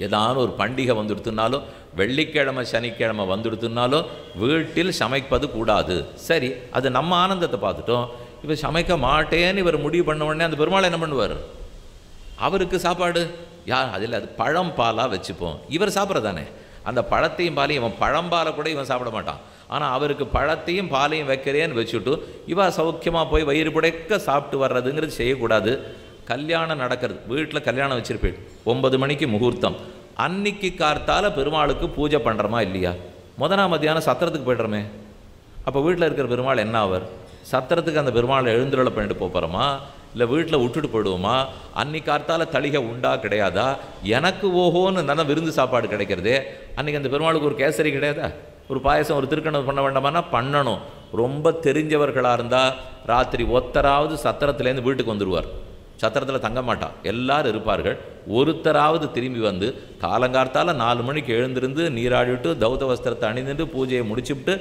ஏதாவது ஒரு பண்டிகை வந்துடுத்துனாலோ, வெள்ளிக்கிழமை சனிக்கிழமை வந்துடுத்துனாலோ வீட்டில் சமைப்பது கூடாது. சரி, அது நம்ம ஆனந்தத்தை பார்த்துட்டோம். இப்போ சமைக்க மாட்டேன்னு இவர் முடிவு பண்ண உடனே அந்த பெருமாள் என்ன பண்ணுவார், அவருக்கு சாப்பாடு யார், அதில் அது பழம் பாலாக வச்சுப்போம். இவர் சாப்பிட்றதானே, அந்த பழத்தையும் பாலையும், இவன் பழம்பாலை கூட இவன் சாப்பிட மாட்டான். ஆனால் அவருக்கு பழத்தையும் பாலையும் வைக்கிறேன்னு வச்சுட்டு இவன் சௌக்கியமாக போய் வயிறு புடைக்க சாப்பிட்டு வர்றதுங்கிறது செய்யக்கூடாது. கல்யாணம் நடக்கிறது, வீட்டில் கல்யாணம் வச்சுருப்பேன், 9 மணிக்கு முகூர்த்தம், அன்னைக்கு கார்த்தால பெருமாளுக்கு பூஜை பண்ணுறோமா இல்லையா? மத்தியானம் சத்திரத்துக்கு போய்டுறோமே, அப்போ வீட்டில் இருக்கிற பெருமாள் என்ன ஆவர்? சத்திரத்துக்கு அந்த பெருமாளை எழுந்துருளை பண்ணிட்டு போகிறோமா, இல்லை வீட்டில் விட்டுட்டு போயிடுவோமா? அன்னைக்கு கார்த்தால தளிகை உண்டா கிடையாதா? எனக்கு ஓஹோன்னு நல்லா விருந்து சாப்பாடு கிடைக்கிறதே. அன்றைக்கி அந்த பெருமாளுக்கு ஒரு கேசரி கிடையாதா, ஒரு பாயசம், ஒரு திருக்கணம் பண்ண வேண்டாமான்னா பண்ணணும். ரொம்ப தெரிஞ்சவர்களாக இருந்தால் ராத்திரி ஒத்தராவது சத்திரத்துலேருந்து வீட்டுக்கு வந்துடுவார். சத்திரத்தில் தங்க மாட்டான், எல்லாரும் இருப்பார்கள். ஒருத்தராவது திரும்பி வந்து காலங்கார்த்தால் 4 மணிக்கு எழுந்திருந்து நீராடிவிட்டு தௌத வஸ்திரத்தை அணிந்துட்டு பூஜையை முடிச்சுவிட்டு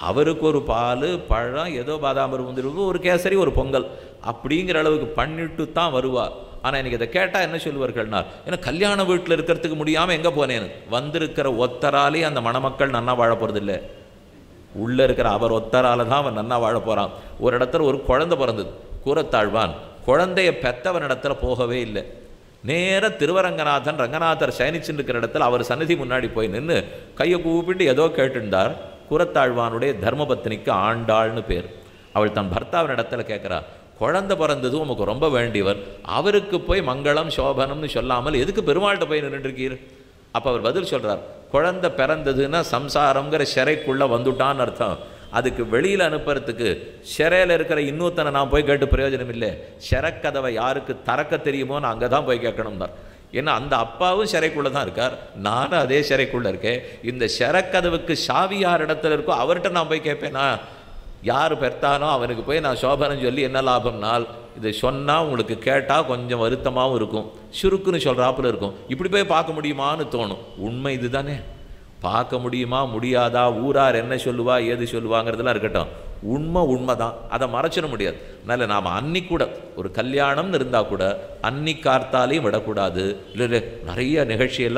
அவருக்கு ஒரு பால் பழம் ஏதோ பாதாம்பரம் வந்துருக்கு, ஒரு கேசரி, ஒரு பொங்கல் அப்படிங்கிற அளவுக்கு பண்ணிட்டு தான் வருவார். ஆனால் இன்றைக்கி இதை கேட்டால் என்ன சொல்லுவார்கள்னா, ஏன்னா கல்யாண வீட்டில் இருக்கிறதுக்கு முடியாமல் எங்கே போனேன்னு. வந்திருக்கிற ஒத்தராலே அந்த மணமக்கள் நன்னா வாழ போகிறதில்லை, உள்ளே இருக்கிற அவர் ஒத்தரால தான் அவன் நன்னா வாழ போகிறான். ஒரு இடத்துல ஒரு குழந்தை பிறந்தது, கூரத்தாழ்வான். குழந்தைய பெற்றவனிடத்துல போகவே இல்லை, நேர திருவரங்கநாதன் ரங்கநாதர் சயனிச்சுன்னு இருக்கிற இடத்துல அவர் சன்னதி முன்னாடி போய் நின்று கையை கூப்பிட்டு ஏதோ கேட்டுருந்தார். கூரத்தாழ்வானுடைய தர்மபத்தினிக்கு ஆண்டாள்னு பேர். அவள் தன் பர்த்தாவின் இடத்துல கேட்குறா, குழந்தை பிறந்தது உமக்கு ரொம்ப வேண்டியவர், அவருக்கு போய் மங்களம் சோபனம்னு சொல்லாமல் எதுக்கு பெருமாள்கிட்ட போய் நின்றுருக்கீர்? அப்போ அவர் பதில் சொல்கிறார், குழந்தை பிறந்ததுன்னா சம்சாரங்கிற சிறைக்குள்ளே வந்துட்டான்னு அர்த்தம். அதுக்கு வெளியில் அனுப்புறதுக்கு சிறையில் இருக்கிற இன்னொருத்தனை நான் போய் கேட்டு பிரயோஜனம் இல்லை. சிறைக்கதவை யாருக்கு திறக்க தெரியுமோ நான் அங்கே தான் போய் கேட்கணும்னார். ஏன்னா அந்த அப்பாவும் சிறைக்குள்ளே தான் இருக்கார், நானும் அதே சிறைக்குள்ளே இருக்கேன். இந்த சிறைக்கதவுக்கு சாவி யார் இடத்துல இருக்கோ அவர்கிட்ட நான் போய் கேட்பேனா? யார் பெற்றானோ அவனுக்கு போய் நான் சோபனம் சொல்லி என்ன லாபம்னால், இதை சொன்னால் உங்களுக்கு கேட்டால் கொஞ்சம் வருத்தமாகவும் இருக்கும், சுருக்குன்னு சொல்கிறாப்புல இருக்கும். இப்படி போய் பார்க்க முடியுமான்னு தோணும். உண்மை இது தானே. பார்க்க முடியுமா முடியாதா, ஊரார் என்ன சொல்லுவா ஏது சொல்லுவாங்கிறதுலாம் இருக்கட்டும், உண்மை தான், அதை மறைச்சிட முடியாது. அதனால் நாம் அன்னைக்கு கூட ஒரு கல்யாணம்னு இருந்தால் கூட அன்னைக்கு கார்த்தாலையும் விடக்கூடாது. இல்லை நிறைய நிகழ்ச்சியெல்லாம்